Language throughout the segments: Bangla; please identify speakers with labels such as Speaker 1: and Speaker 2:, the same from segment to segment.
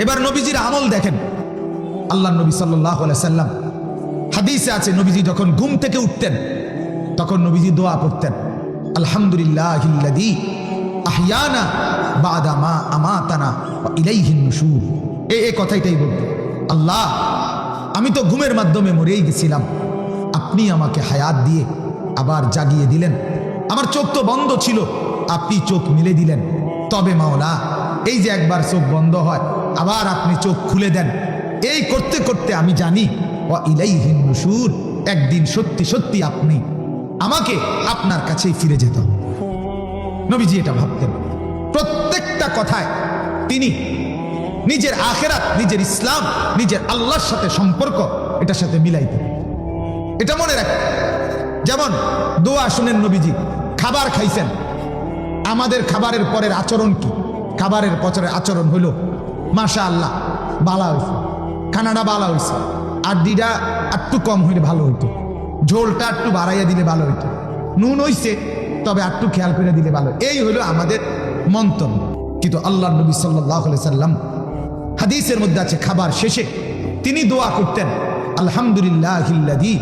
Speaker 1: এবার নবীজির আমল দেখেন। আল্লাহ নবী সাল্লাল্লাহু আলাইহি সাল্লাম হাদিসে আছে, নবীজি যখন ঘুম থেকে উঠতেন তখন নবীজি দোয়া করতেন, আলহামদুলিল্লাহিল্লাযী আহইয়ানা বা'দা মা আমাতানা ওয়া ইলাইহিন নুশুর। এই কথাটাই বলতেন, আল্লাহ আমি তো ঘুমের মাধ্যমে মরেই গেছিলাম, আপনি আমাকে হায়াত দিয়ে আবার জাগিয়ে দিলেন। আমার চোখ তো বন্ধ ছিল, আপনি চোখ মেলে দিলেন। তবে মাওলা, এই যে একবার চোখ বন্ধ হয় আবার আপনি চোখ খুলে দেন, এই করতে করতে আমি জানি ওয়া ইলাইহিন নুশুর, একদিন সত্যি সত্যি আপনি আমাকে আপনার কাছেই ফিরে যেত। নবীজি এটা ভাবতেন। প্রত্যেকটা কথায় তিনি নিজের আখিরাত, নিজের ইসলাম, নিজের আল্লাহর সাথে সম্পর্ক এটার সাথে মিলাইতেন। এটা মনে রাখেন। যেমন দোয়া শুনেন, নবীজি খাবার খাইছেন, আমাদের খাবারের পরের আচরণ কি? খাবারের পরের আচরণ হলো মাশাআল্লাহ বালা হইছে, খানাটা বালা হইছে, আড্ডিটা একটু কম হইলে ভালো হইতো, ঝোলটা একটু বাড়াইয়া দিলে ভালো হইতো, নুন হইছে তবে একটু খেয়াল করে দিলে ভালো। এই হলো আমাদের মন্তব্য। কিন্তু আল্লাহ নবী সাল্লাল্লাহু আলাইহি সাল্লাম হাদিসের মধ্যে আছে, খাবার শেষে তিনি দোয়া করতেন, আলহামদুলিল্লাহিল্লাযী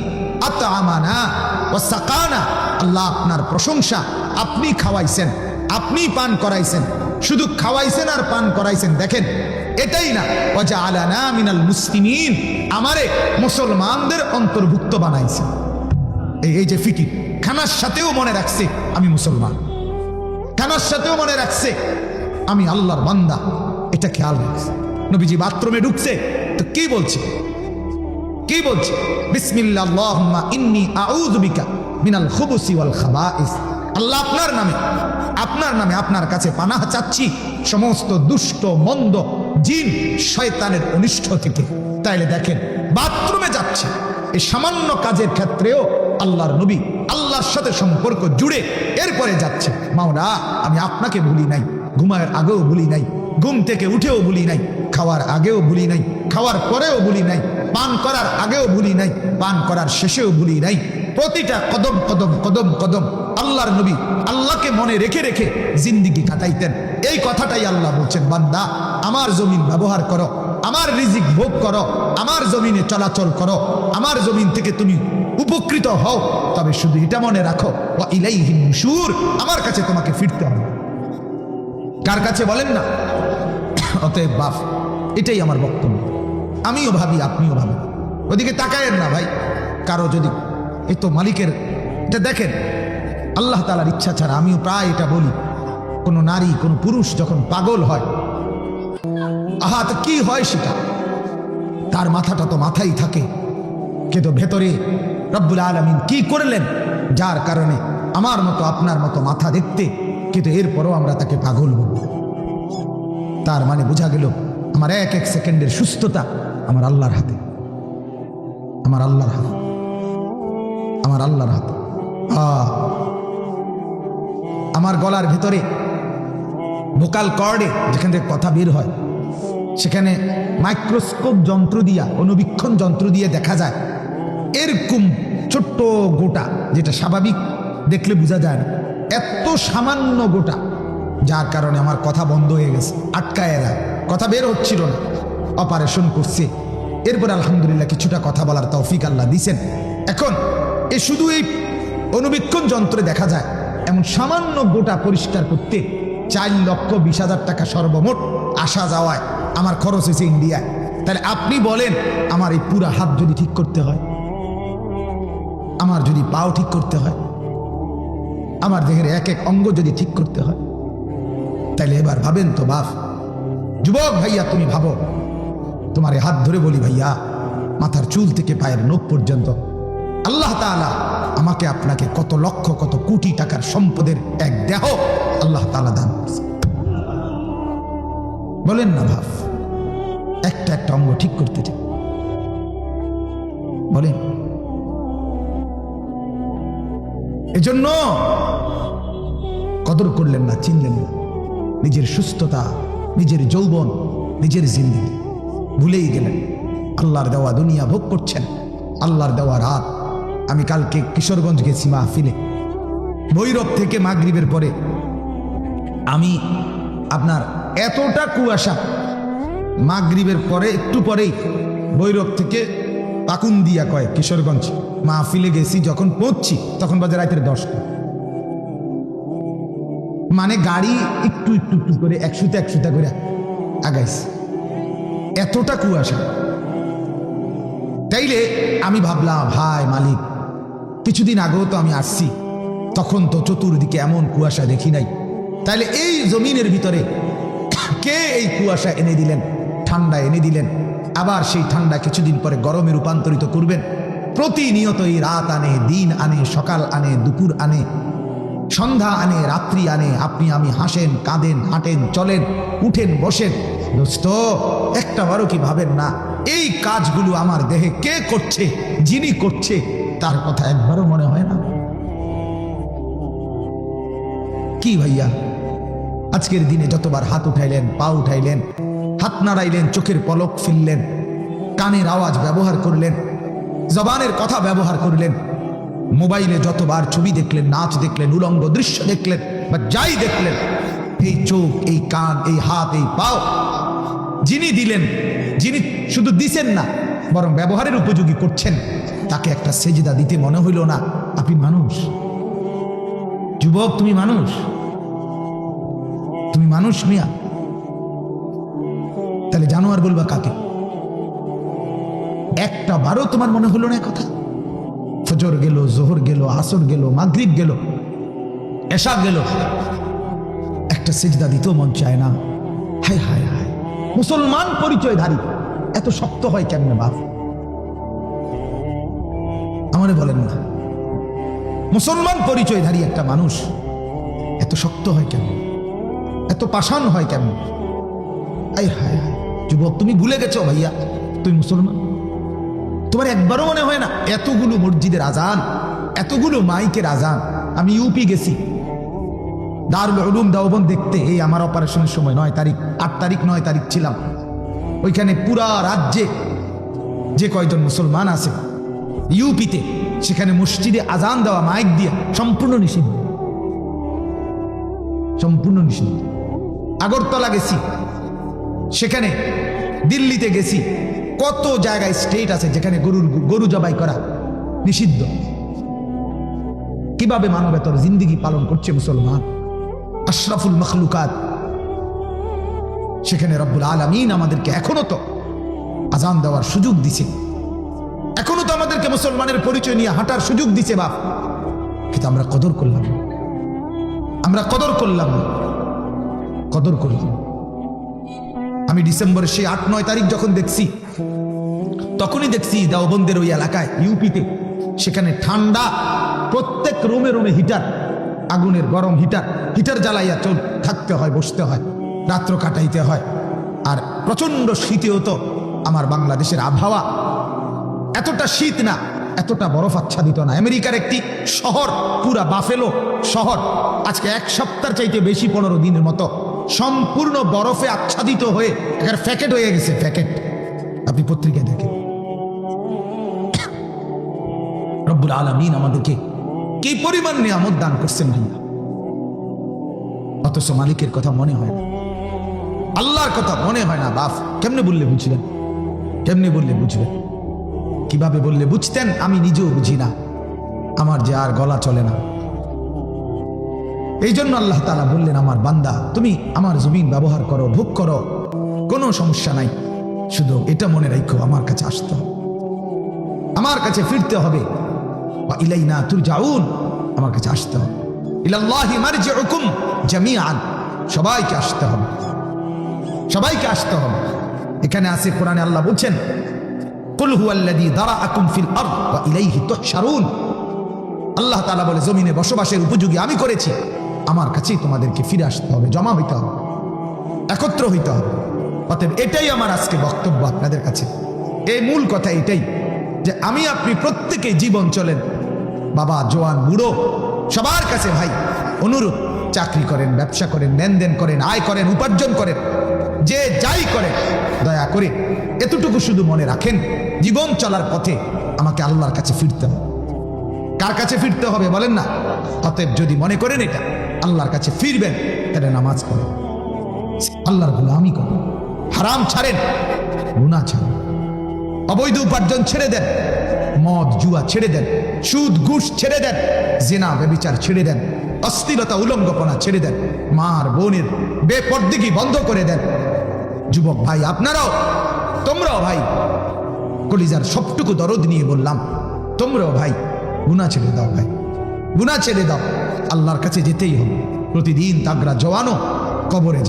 Speaker 1: আত'আমানা ওয়া সাকানা। আল্লাহ আপনার প্রশংসা, আপনি খাওয়াইছেন, আপনি পান করাইছেন। শুধু খাওয়াইছেন আর পান করাইছেন দেখেন, এটাই না, ওয়া জাআলানা মিনাল মুসলিমিন, আমারে মুসলমানদের অন্তর্ভুক্ত বানাইছেন। এই যে ফিকির, খানার সাথেও মনে রাখছে আমি মুসলমান, খানার সাথেও মনে রাখছে আমি আল্লাহর বান্দা, এটা খেয়াল রাখছে। নবীজি বাথরুমে ঢুকছে তো কি বলছে? কি বলছে? বিসমিল্লাহ আল্লাহুম্মা ইন্নী আউযু বিকা মিনাল খুবুসি ওয়াল খাবাইস। আল্লাহ আপনার নামে, আপনার নামে আপনার কাছে পানাহ চাচ্ছি সমস্ত দুষ্ট মন্দ জিন শয়তানের অনিষ্ট থেকে। তাইলে দেখেন, বাথরুমে যাচ্ছে, এই সামান্য কাজের ক্ষেত্রেও আল্লাহর নবী আল্লাহর সাথে সম্পর্ক জুড়ে এরপরে যাচ্ছে, মাওলা আমি আপনাকে ভুলি নাই, ঘুমানোর আগেও ভুলি নাই, ঘুম থেকে উঠেও ভুলি নাই, খাওয়ার আগেও ভুলি নাই, খাওয়ার পরেও ভুলি নাই, পান করার আগেও ভুলি নাই, পান করার শেষেও ভুলি নাই। প্রতিটা কদম কদম কদম কদম আল্লাহর নবী আল্লাহকে মনে রেখে রেখে জিন্দিগি কাটাইতেন। এই কথাটাই আল্লাহ বলছেন, বান্দা আমার জমিন ব্যবহার করো, আমার রিজিক ভোগ করো, আমার জমিনে চলাচল করো, আমার জমিন থেকে তুমি উপকৃত হও, তবে শুধু এটা মনে রাখো ওয়া ইলাইহিন নুশুর, আমার কাছে তোমাকে ফিরতে হবে। কার কাছে বলেন না? অতএব বাপ, এটাই আমার বক্তব্য। আমিও ভাবি, আপনিও ভাবেন। ওদিকে তাকায়েন না ভাই। কারো যদি এই তো মালিকের, এটা দেখেন আল্লাহ তাআলার ইচ্ছা ছাড়া, আমিও প্রায় এটা বলি, কোনো নারী কোনো পুরুষ যখন পাগল হয়, আহা তো কি হয় সেটা, তার মাথাটা তো মাথায় থাকে, কিন্তু ভেতরে রব্বুল আলামিন কি করলেন যার কারণে আমার মতো আপনার মতো মাথা দেখতে, কিন্তু এরপরও আমরা তাকে পাগল বলব। তার মানে বোঝা গেল আমার এক এক সেকেন্ডের সুস্থতা আমার আল্লাহর হাতে, আমার আল্লাহর হাতে, আমার আল্লাহর হাতে। আমার গলার ভেতরে ভোকাল কর্ডে যেখান থেকে কথা বের হয়, সেখানে মাইক্রোস্কোপ যন্ত্র দিয়া, অনুবীক্ষণ যন্ত্র দিয়ে দেখা যায় এরকম ছোট্ট গোটা, যেটা স্বাভাবিক দেখলে বোঝা যায় না, এত সামান্য গোটা, যার কারণে আমার কথা বন্ধ হয়ে গেছে, আটকায় যায়, কথা বের হচ্ছিল না। অপারেশন করছে, এরপর আলহামদুলিল্লাহ কিছুটা কথা বলার তৌফিক আল্লাহ দিছেন। এখন এ শুধু এই অনুবীক্ষণ যন্ত্রে দেখা যায় এমন সামান্য গোটা পরিষ্কার করতে 4,20,000 টাকা সর্বমোট আসা যাওয়ায় আমার খরচ হয়েছে ইন্ডিয়ায়। তাহলে আপনি বলেন, আমার এই পুরা হাত যদি ঠিক করতে হয়, আমার যদি পাও ঠিক করতে হয়, আমার দেহের এক এক অঙ্গ যদি ঠিক করতে হয়, তাহলে এবার ভাবেন তো বাপ, যুবক ভাইয়া, তুমি ভাবো, তোমার হাত ধরে বলি ভাইয়া, মাথার চুল থেকে পায়ের নখ পর্যন্ত আল্লাহ তাআলা আমাকে আপনাকে কত লক্ষ কত কোটি টাকার সম্পদের এক দেহ আল্লাহ তাআলা দান করছে। বলেন না ভাব, একটা একটা অঙ্গ ঠিক করতে চাই, বলেন। এজন্য কদর করলেন না, চিনলেন না নিজের সুস্থতা, নিজের যৌবন, নিজের জিন্দেগি ভুলেই গেলেন। আল্লাহর দেওয়া দুনিয়া ভোগ করছেন, আল্লাহর দেওয়া রাত। আমি কালকে কিশোরগঞ্জ গেছি মাহফিলে, ভৈরব থেকে মাগরিবের পরে আমি আপনার এতটা কুয়াশা, মাগরিবের পরে একটু পরেই ভৈরব থেকে পাকুন্দিয়া কয় কিশোরগঞ্জ মাহফিলে গেছি, যখন পৌঁছছি তখন বাজে রাতের 10টা। মানে গাড়ি একটু একটু একটু করে 100 করে আগাইছে, এতটা কুয়াশা। তাইলে আমি ভাবলাম, ভাই মালিক, কিছুদিন আগেও তো আমি আসছি, তখন তো চতুর্দিকে এমন কুয়াশা দেখি নাই। তাইলে এই জমিনের ভিতরে কে এই কুয়াশা এনে দিলেন, ঠান্ডা এনে দিলেন, আবার সেই ঠান্ডা কিছুদিন পরে গরমে রূপান্তরিত করবেন। প্রতিনিয়তই রাত আনে, দিন আনে, সকাল আনে, দুপুর আনে, সন্ধ্যা আনে, রাত্রি আনে। আপনি আমি হাসেন, কাঁদেন, হাঁটেন, চলেন, উঠেন, বসেন। দোস্ত, একটা বারও কি ভাবেন না এই কাজগুলো আমার দেহে কে করছে? যিনি করছে তার কথা একবারও মনে হয় না? কি ভাইয়া, আজকের দিনে যতবার হাত উঠাইলেন, পা উঠাইলেন, হাত নাড়াইলেন, চোখের পলক ফেললেন, কানের আওয়াজ ব্যবহার করলেন, জবানের কথা ব্যবহার করলেন, মোবাইলে যতবার ছবি দেখলেন, নাচ দেখলেন, উলঙ্গ দৃশ্য দেখলেন, বা যাই দেখলেন, এই চোখ, এই কান, এই হাত, এই পাও যিনি দিলেন, যিনি শুধু দিছেন না বরং ব্যবহারের উপযোগী করছেন, তাকে একটা সেজদা দিতে মনে হইল না? আপনি মানুষ যুবক, তুমি মানুষ, তুমি মানুষ মিয়া। তাহলে জানোয়ার বলবা কাকে? একটা বারও তোমার মনে হলো না কথা? ফজর গেল, জোহর গেল, আসর গেল, মাগরিব গেল, এশা গেল, একটা সিজদা দিতেও মন চায় না? হায় হায় হায়, মুসলমান পরিচয়ধারী এত শক্ত হয় কেমনে বাপ? আমারে বলেন না, মুসলমান পরিচয়ধারী একটা মানুষ এত শক্ত হয় কেমন, এত পাষাণ হয় কেমন? আয় হায় হায়, যুবক তুমি ভুলে গেছো ভাইয়া, তুমি মুসলমান। তোমার একবারও মনে হয় না? এতগুলো মসজিদের আজান, এতগুলো মাইকের আজান। আমি ইউপি গেছি দারুল উলুম দেওবন্দ দেখতে, এই আমার অপারেশনের সময় 9 তারিখ, 8 তারিখ 9 তারিখ ছিলাম ওইখানে। পুরা রাজ্যে যে কয়জন মুসলমান আছে ইউপিতে, সেখানে মসজিদে আজান দেওয়া মাইক দিয়া সম্পূর্ণ নিষিদ্ধ, সম্পূর্ণ নিষিদ্ধ। আগরতলা গেছি, সেখানে দিল্লিতে গেছি, কত জায়গায় স্টেট আছে যেখানে গরু জবাই করা নিষিদ্ধ। কিভাবে মানবেতর জিন্দেগি পালন করছে মুসলমান, আশরাফুল মখলুকাত। সেখানে রব্বুল আলামিন আমাদেরকে এখনো তো আজান দেওয়ার সুযোগ দিছে, এখনো তো আমাদেরকে মুসলমানের পরিচয় নিয়ে হাঁটার সুযোগ দিছে বাপ। কিন্তু আমরা কদর করলাম না, আমরা কদর করলাম না, কদর করলাম। আমি ডিসেম্বরের সেই 8-9 তারিখ যখন দেখছি, তখনই দেখছি দেওবন্দের ওই এলাকায় ইউপিতে, সেখানে ঠান্ডা, প্রত্যেক রুমে রুমে হিটার, আগুনের গরম হিটার, হিটার জ্বালাইয়া থাকতে হয়, বসতে হয়, রাত্র কাটাইতে হয়। আর প্রচন্ড শীতেও তো আমার বাংলাদেশের আবহাওয়া এতটা শীত না, এতটা বরফ আচ্ছাদিত না। আমেরিকার একটি শহর, পুরা বাফেলো শহর, আজকে 1 সপ্তাহ চাইতে বেশি 15 দিনের মতো সম্পূর্ণ বরফে আচ্ছাদিত হয়ে একেবারে প্যাকেট হয়ে গেছে, প্যাকেট। আপনি পত্রিকায় দেখেন। রব্বুল আলামিন আমাদেরকে কি পরিমাণ নিয়ামত দান করছেন ভাইয়া, অথচ মালিকের কথা মনে হয় না, আল্লাহর কথা মনে হয় না বাপ। কেমনে বললে বুঝবেন? কেমনে বললে বুঝবেন? কিভাবে বললে বুঝতেন? আমি নিজেও বুঝি না, আমার যে আর গলা চলে না। এই জন্য আল্লাহ তাআলা বললেন, আমার বান্দা তুমি আমার জমিন ব্যবহার করো, ভোগ করো, কোনো সমস্যা নাই, শুধু এটা মনে রাখো আমার কাছে আসতে হবে, আমার কাছে ফিরতে হবে। ওয়া ইলাইনা তুরজাউন, আমার কাছে আসতে হবে। ইলাল্লাহি মারজিউকুম জামিআন, সবাইকে আসতে হবে, সবাইকে আসতে হবে। এখানে আছে কোরআনে আল্লাহ বলছেন, কুল হুয়াল্লাযী দারাআকুম ফিল আরদ ওয়া ইলাইহি তুহশারুন। আল্লাহ তাআলা বলে, জমিনে বসবাসের উপযোগী আমি করেছি, আমার কাছেই তোমাদেরকে ফিরে আসতে হবে, জমা হইতে হবে, একত্র হইতে হবে। অতএব এটাই আমার আজকে বক্তব্য আপনাদের কাছে। এই মূল কথা এটাই যে আমি আপনি প্রত্যেকেই জীবন চলেন, বাবা, জওয়ান, বুড়ো, সবার কাছে ভাই অনুরোধ, চাকরি করেন, ব্যবসা করেন, লেনদেন করেন, আয় করেন, উপার্জন করেন, যে যাই করেন, দয়া করে এতটুকু শুধু মনে রাখেন, জীবন চলার পথে আমাকে আল্লাহর কাছে ফিরতে হবে। কার কাছে ফিরতে হবে বলেন না? অতএব যদি মনে করেন এটা আল্লাহর কাছে ফিরবেন, তাহলে নামাজ পড়েন, আল্লাহর গোলামি করেন, হারাম ছাড়েন, গুনাহ ছাড়েন, অবৈধ উপার্জন ছেড়ে দেন, মদ জুয়া ছেড়ে দেন, সুদ ঘুষ ছেড়ে দেন, জিনা ব্যভিচার ছেড়ে দেন, অশ্লীলতা উলঙ্গপনা ছেড়ে দেন, মার বোনের বেপরদিগি বন্ধ করে দেন। যুবক ভাই আপনারাও, তোমরাও ভাই, কলিজার সবটুকু দরদ নিয়ে বললাম, তোমরাও ভাই গুনাহ ছেড়ে দাও, ভাই গুনাহ ছেড়ে দাও। আল্লাহর কাছে যেতেই হবে। প্রতিদিন তাগড়া জওয়ানও কবরে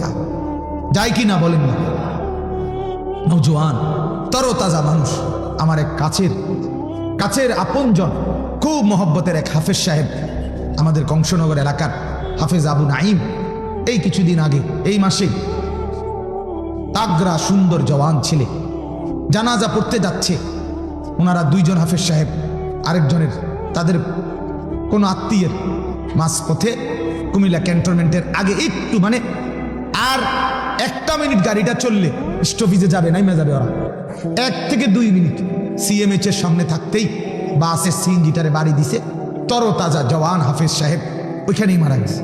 Speaker 1: যায় কি না বলেন না? নওজোয়ান তরতাজা মানুষ, আমার এক কাছের আপনজন, খুব মহব্বতের এক হাফেজ সাহেব, আমাদের কংসনগর এলাকার হাফেজ আবু নাইম, এই কিছুদিন আগে, এই মাসে তাগড়া সুন্দর জওয়ান ছেলে জানাজা পড়তে যাচ্ছে। ওনারা দুইজন, হাফেজ সাহেব আরেকজনের, তাদের কোনো আত্মীয়ের, মাঝপথে কুমিল্লা ক্যান্টনমেন্টের আগে একটু, মানে আর 1 মিনিট গাড়িটা চললে স্টপেজে যাবে, নাইমা যাবে ওরা, 1 থেকে 2 মিনিট সিএমএইচ এর সামনে থাকতেই বাসের সিএনজিটারে বাড়ি দিছে। তরতাজা জওয়ান হাফেজ সাহেব ওইখানেই মারা গেছে।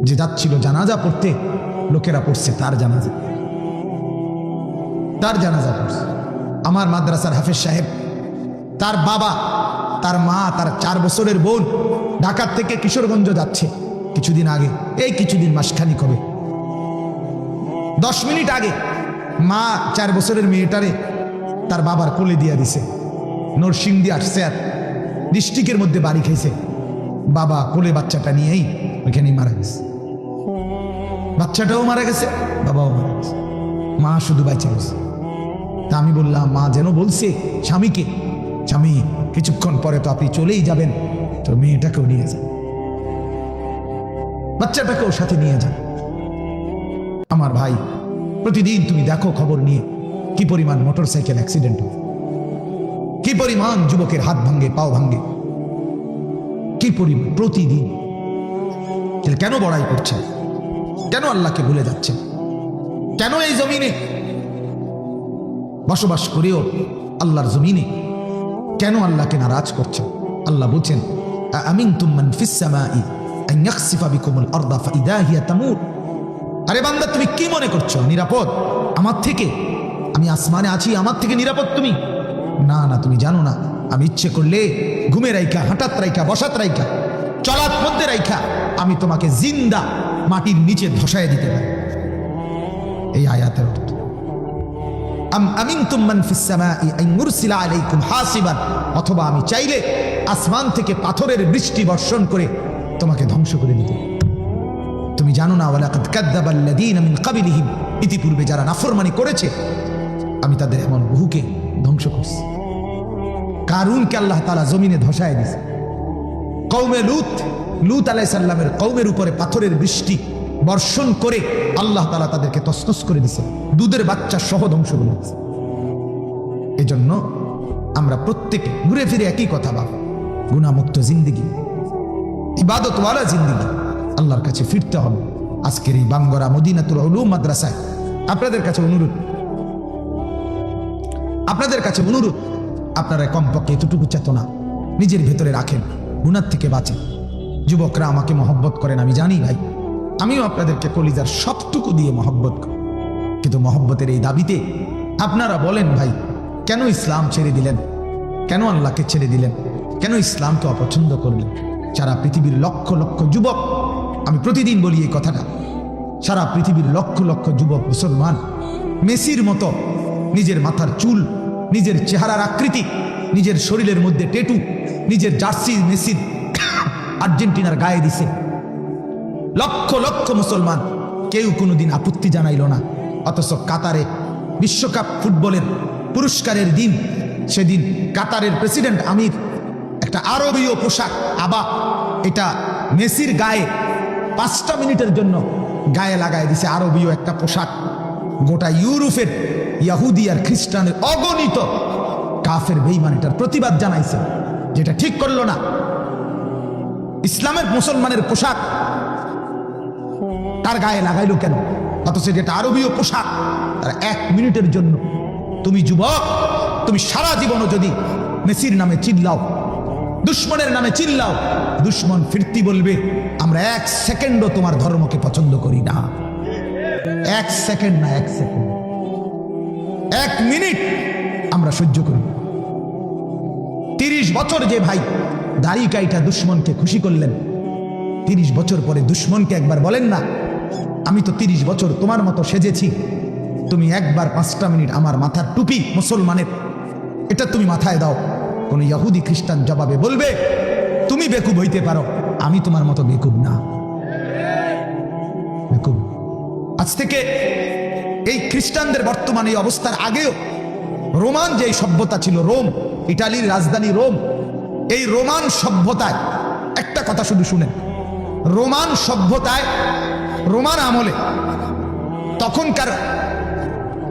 Speaker 1: যে যাচ্ছিল জানাজা পড়তে, লোকেরা পড়ছে তার জানাজা পড়ছে। আমার মাদ্রাসার হাফেজ সাহেব, তার বাবা, তার মা, তার 4 বছরের বোন ঢাকা থেকে কিশোরগঞ্জ যাচ্ছে কিছুদিন আগে, এই কিছুদিন, মাসখানিক হবে, 10 মিনিট আগে মা 4 বছরের মেয়েটারে তার বাবার কোলে দিয়া দিছে। নরসিংদী আসছে, আর ডিস্ট্রিক্টের মধ্যে বাড়ি খাইছে। বাবা কোলে বাচ্চাটা নিয়েই ওইখানেই মারা গেছে। বাচ্চাটাও মারা গেছে, বাবাও মারা গেছে, মা শুধু বাইচা গেছে। তা আমি বললাম, মা যেন বলছে স্বামীকে, স্বামী কিছুক্ষণ পরে তো আপনি চলেই যাবেন, তো মেয়েটাকেও নিয়ে যান, বাচ্চাটাকেও সাথে নিয়ে যান। আমার ভাই, প্রতিদিন তুমি দেখো খবর নিয়ে কি পরিমাণ মোটরসাইকেল অ্যাক্সিডেন্ট হয়, কি পরিমাণ যুবকের হাত ভাঙ্গে, পাও ভাঙ্গে, কি পরিমাণ প্রতিদিন। কেন বড়াই করছেন? কেন আল্লাহকে ভুলে যাচ্ছেন? কেন এই জমিনে বসবাস করেও আল্লাহর জমিনে কেন আল্লাহকে নারাজ করছেন? আল্লাহ বলছেন, আমিনতুম মান ফিস সামাই আন ইয়াখসিফা বিকুমুল আরদা ফাইদা হিয়া তামুর। আরে বান্দা, তুমি কি মনে করছো নিরাপদ আমার থেকে? আমি আসমানে আছি, আমার থেকে নিরাপদ তুমি? না না, তুমি জানো না, আমি ইচ্ছে করলে ঘুমে রাইখা, হাঁটাত রাইখা, বসাত রাইখা, চলার মধ্যে রাইখা আমি তোমাকে জিন্দা মাটির নিচে ধসায় দিতে পারি। এই আয়াতের অর্থ, আমিনতুম মান ফিস সামাই আন ইউরসিলা আলাইকুম হাসিবান, অথবা আমি চাইলে আসমান থেকে পাথরের বৃষ্টি বর্ষণ করে তোমাকে ধ্বংস করে দিতে। তুমি জানো না, ওয়ালাকাদ কাযযাবাল্লাযীনা মিন ক্বাবলিহিম, ইতিপূর্বে যারা নাফরমানি করেছে আমি তাদের এমন বহুকে ধ্বংস করছি। কারুনকে আল্লাহ তাআলা জমিনে ধসায় দিয়েছে। কওমে লূত আলাইহিস সালামের কওমের উপরে পাথরের বৃষ্টি বর্ষণ করে আল্লাহ তাআলা তাদেরকে তছনছ করে দিয়েছে, দুধের বাচ্চা সহ ধ্বংস করে দিয়েছে। এজন্য আমরা প্রত্যেকে ঘুরে ফিরে একই কথা ভাবি, গুনাহমুক্ত জিন্দেগি, ইবাদতওয়ালা জিন্দেগি, আল্লাহর কাছে ফিরতে হবে। আজকের এই বাঙ্গরা মদিনাতুল উলুম মাদ্রাসায় আপনাদের কাছে অনুরোধ, আপনারা কমপক্ষে এতটুকু চেতনা নিজের ভেতরে রাখেন, গুনাহ থেকে বাঁচেন। যুবকরা আমাকে মহব্বত করেন, আমি জানি ভাই, আমিও আপনাদেরকে কলিজার সবটুকু দিয়ে মহব্বত করি, কিন্তু মহব্বতের এই দাবিতে আপনারা বলেন, ভাই কেন ইসলাম ছেড়ে দিলেন? কেন আল্লাহকে ছেড়ে দিলেন? কেন ইসলামকে অপছন্দ করলেন? সারা পৃথিবীর লক্ষ লক্ষ যুবক, আমি প্রতিদিন বলি এই কথাটা, সারা পৃথিবীর লক্ষ লক্ষ যুবক মুসলমান মেসির মতো নিজের মাথার চুল, নিজের চেহারার আকৃতি, নিজের শরীরের মধ্যে টেটু, নিজের জার্সি মেসির আর্জেন্টিনার গায়ে দিছে। লক্ষ লক্ষ মুসলমান, কেউ কোনোদিন আপত্তি জানাইল না। অথচ কাতারে বিশ্বকাপ ফুটবলের পুরস্কারের দিন, সেদিন কাতারের প্রেসিডেন্ট আমির একটা আরবীয় পোশাক, আবা, এটা মেসির গায়ে 5টা মিনিটের জন্য গায়ে লাগায় দিছে আরবীয় একটা পোশাক। গোটা ইউরোপের ইহুদি আর খ্রিস্টানের অগণিত কাফের বেঈমান এটার প্রতিবাদ জানাইছে, যেটা ঠিক করলো না। ইসলামের মুসলমানের পোশাক তার গায়ে লাগাইলো কেন? অথচ যেটা আরবীয় পোশাক, তার 1 মিনিটের জন্য। তুমি যুবক, তুমি সারা জীবনও যদি মেসির নামে চিল্লাও, দুশ্মনের নামে চিল্লাও, দুশ্মন ফিরতি বলবে আমরা 1 সেকেন্ডও তোমার ধর্মকে পছন্দ করি না। এক সেকেন্ড না, এক সেকেন্ড, এক মিনিট আমরা সহ্য করি। 30 বছর যে ভাই দাড়ি কাইটা দুশ্মনকে খুশি করলেন, 30 বছর পরে দুশ্মনকে একবার বলেন না, আমি তো 30 বছর তোমার মতো সেজেছি, তুমি একবার 5টা মিনিট আমার মাথার টুপি মুসলমানের এটা তুমি মাথায় দাও। কোন ইহুদি খ্রিস্টান জবাবে বলবে, তুমি বেকুব হইতে পারো, আমি তোমার মতো বেকুব না। বেকুব। আজ থেকে এই খ্রিস্টানদের বর্তমানে এই অবস্থার আগেও রোমান যে সভ্যতা ছিল, রোম, ইটালির রাজধানী রোম, এই রোমান সভ্যতায় একটা কথা শুধু শুনেন, রোমান সভ্যতায়, রোমান আমলে তখনকার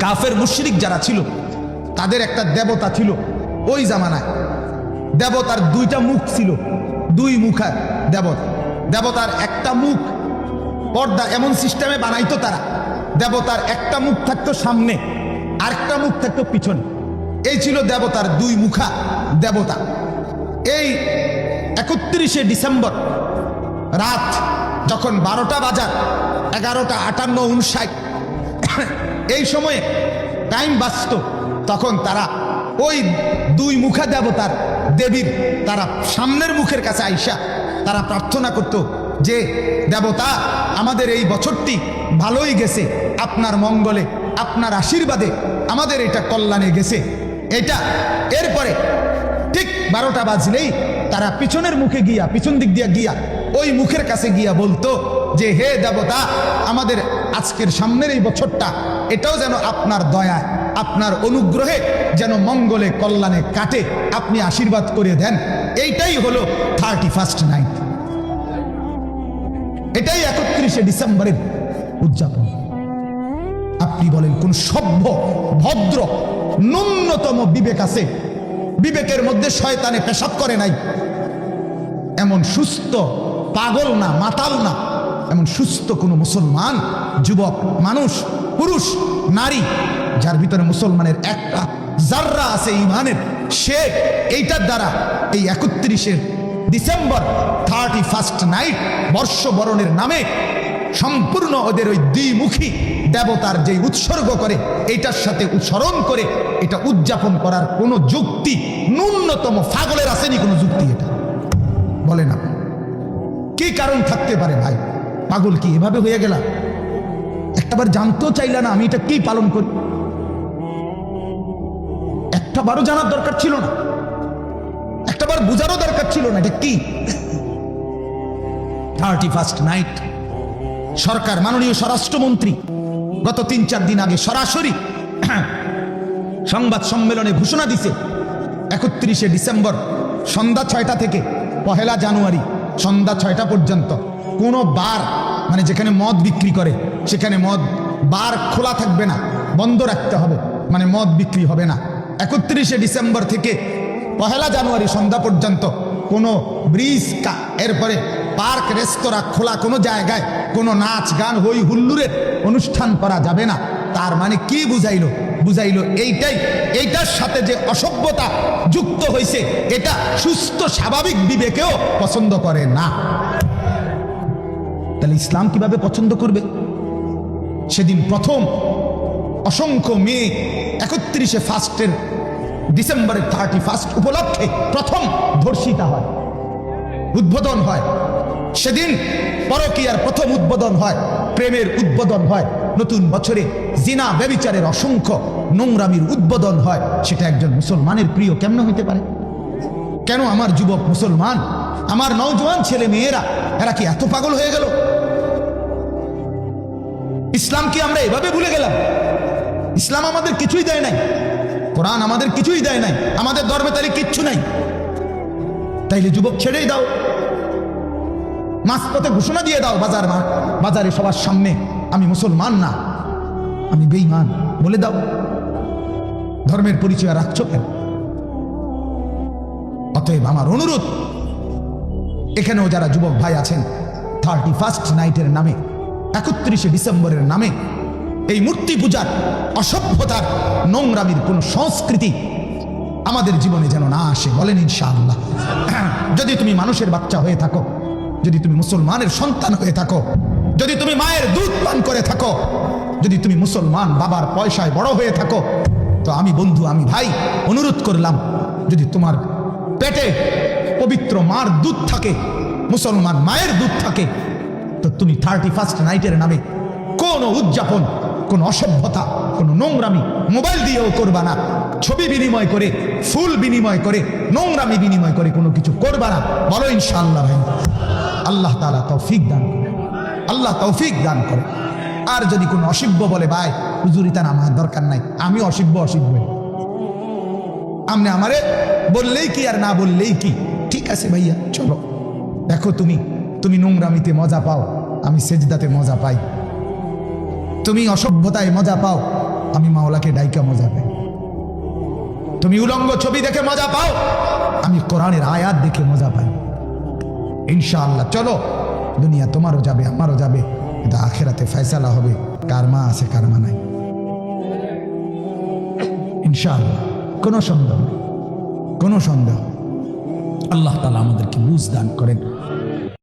Speaker 1: কাফের মুশরিক যারা ছিল তাদের একটা দেবতা ছিল। ওই জামানায় দেবতার 2টা মুখ ছিল, 2 মুখা দেবতা। দেবতার একটা মুখ পর্দা এমন সিস্টেমে বানাইতো তারা, দেবতার একটা মুখ থাকতো সামনে, আরেকটা মুখ থাকতো পিছনে। এই ছিল দেবতার 2 মুখা দেবতা। এই 31শে ডিসেম্বর রাত যখন 12টা বাজার, 11টা 58 59 এই সময়ে টাইম বাঁচত, তখন তারা ওই 2 মুখা দেবতার দেবীর তারা সামনের মুখের কাছে আইসা তারা প্রার্থনা করত যে দেবতা, আমাদের এই বছরটি ভালোই গেছে, আপনার মঙ্গলে, আপনার আশীর্বাদে আমাদের এটা কল্যাণে গেছে। এটা এরপরে ঠিক 12টা বাজলেই তারা পিছনের মুখে গিয়া, পিছন দিক দিয়া গিয়া ওই মুখের কাছে গিয়া বলতো যে হে দেবতা, আমাদের আজকের সামনের এই বছরটা এটাও যেন আপনার দয়ায়, আপনার অনুগ্রহে যেন মঙ্গলে কল্যাণে কাটে, আপনি আশীর্বাদ করে দেন। এইটাই হলো 31st নাইট, এটাই 31শে ডিসেম্বরের উদযাপন। আপনি বলেন কোন সভ্য ভদ্র ন্যূনতম বিবেক আছে? বিবেকের মধ্যে শয়তানে পেশাব করে নাই এমন সুস্থ, পাগল না, মাতাল না, এমন সুস্থ কোন মুসলমান যুবক মানুষ, পুরুষ, নারী, যার ভিতরে মুসলমানের একটা জাররা আছে ইমানের, সে এইটার দ্বারা এই 31শে ডিসেম্বর 31st নাইট বর্ষবরণের নামে সম্পূর্ণ ওদের ওই দ্বিমুখী দেবতার যে উৎসর্গ করে, এইটার সাথে উৎসরণ করে এটা উদযাপন করার কোনো যুক্তি ন্যূনতম পাগলের আসেনি কোনো যুক্তি? এটা বলে না, কি কারণ থাকতে পারে ভাই? পাগল কি এভাবে হয়ে গেল? একটাবার জানতেও চাইলা না আমি এটা কি পালন করি? একটাবারও জানার দরকার ছিল না, একটাবার বুঝারও দরকার ছিল না এটা কি 31st নাইট। সরকার, মাননীয় স্বরাষ্ট্রমন্ত্রী গত 3-4 দিন আগে সরাসরি সংবাদ সম্মেলনে ঘোষণা দিছে 31শে ডিসেম্বর সন্ধ্যা 6টা থেকে 1 জানুয়ারি সন্ধ্যা 6টা পর্যন্ত কোনো বার, মানে যেখানে মদ বিক্রি করে সেখানে মদ বার খোলা থাকবে না, বন্ধ রাখতে হবে, মানে মদ বিক্রি হবে না। 31শে ডিসেম্বর থেকে 1 জানুয়ারি সন্ধ্যা পর্যন্ত কোনো ব্রিজ, এরপরে পার্ক, রেস্তোরাঁ খোলা, কোনো জায়গায় কোনো নাচ গান হই হুল্লুরের অনুষ্ঠান করা যাবে না। তার মানে কি বুঝাইলো? বুঝাইলো এইটাই, এইটার সাথে যে অসভ্যতা যুক্ত হয়েছে এটা সুস্থ স্বাভাবিক বিবেকেও পছন্দ করে না। তাহলে ইসলাম কিভাবে পছন্দ করবে? সেদিন প্রথম অসংখ্য মেয়ে 31শে ফার্স্টের ডিসেম্বরের 31st উপলক্ষে প্রথম ধর্ষিতা হয়, উদ্বোধন হয়। সেদিন পরকীয়ার প্রথম উদ্বোধন হয়, প্রেমের উদ্বোধন হয়, নতুন বছরে জিনা ব্যভিচারের অসংখ্য নোংরামির উদ্বোধন হয়। সেটা একজন মুসলমানের প্রিয় কেমন হইতে পারে? কেন আমার যুবক মুসলমান, আমার নওজোয়ান ছেলে মেয়েরা এরা কি এত পাগল হয়ে গেল? ইসলাম কি আমরা এভাবে ভুলে গেলাম? ইসলাম আমাদের কিছুই দেয় নাই, কোরআন আমাদের কিছুই দেয় নাই, আমাদের ধর্মে তাহলে কিচ্ছু নাই। তাইলে যুবক ছেড়েই দাও, মাঝপথে ঘোষণা দিয়ে দাও, বাজারে সবার সামনে আমি মুসলমান না, আমি বেঈমান বলে দাও। ধর্মের পরিচয় রাখছো কেন? অতএব আমার অনুরোধ, এখানেও যারা যুবক ভাই আছেন, 31st নাইটের নামে, 31শে ডিসেম্বরের নামে এই মূর্তি পূজার, অসভ্যতার, নোংরামির কোন সংস্কৃতি আমাদের জীবনে যেন না আসে। বলেন ইনশাআল্লাহ। যদি তুমি মানুষের বাচ্চা হয়ে থাকো, যদি তুমি মুসলমানের সন্তান হয়ে থাকো, যদি তুমি মায়ের দুধ পান করে থাকো, যদি তুমি মুসলমান বাবার পয়সায় বড় হয়ে থাকো, তো আমি বন্ধু, আমি ভাই অনুরোধ করলাম, যদি তোমার পেটে পবিত্র মার দুধ থাকে, মুসলমান মায়ের দুধ থাকে, তো তুমি 31st নাইটের নামে কোনো উদযাপন, কোনো অসভ্যতা, কোনো নোংরামি মোবাইল দিয়েও করবা না। ছবি বিনিময় করে, ফুল বিনিময় করে, নোংরামি বিনিময় করে কোনো কিছু করবা না। বলো ইনশাআল্লাহ ভাই। আল্লাহ তাআলা তৌফিক দান করে, আল্লাহ তৌফিক দান করে। আর যদি কোনো অসিব্য বলে, ভাই হুজুরি তার আমার দরকার নাই, আমি অসিব্য আপনি আমারে বললেই কি আর না বললেই কি, ঠিক আছে ভাইয়া চলো। দেখো তুমি নোংরামিতে মজা পাও, আমি সেজদাতে মজা পাই। তুমি অসভ্যতায় মজা পাও, আমি মাওলাকে ডাইকা মজা পাই। তুমি উলঙ্গ ছবি দেখে মজা পাও, আমি কোরআনের আয়াত দেখে মজা পাই। ইনশাআল্লাহ চলো, দুনিয়া তোমারও যাবে আমারও যাবে, কিন্তু আখেরাতে ফয়সালা হবে কার মা আছে কার মা নাই। ইনশাআল্লাহ, কোনো সন্দেহ নেই, কোনো সন্দেহ। আল্লাহ তাআলা আমাদেরকে বুঝ দান করেন।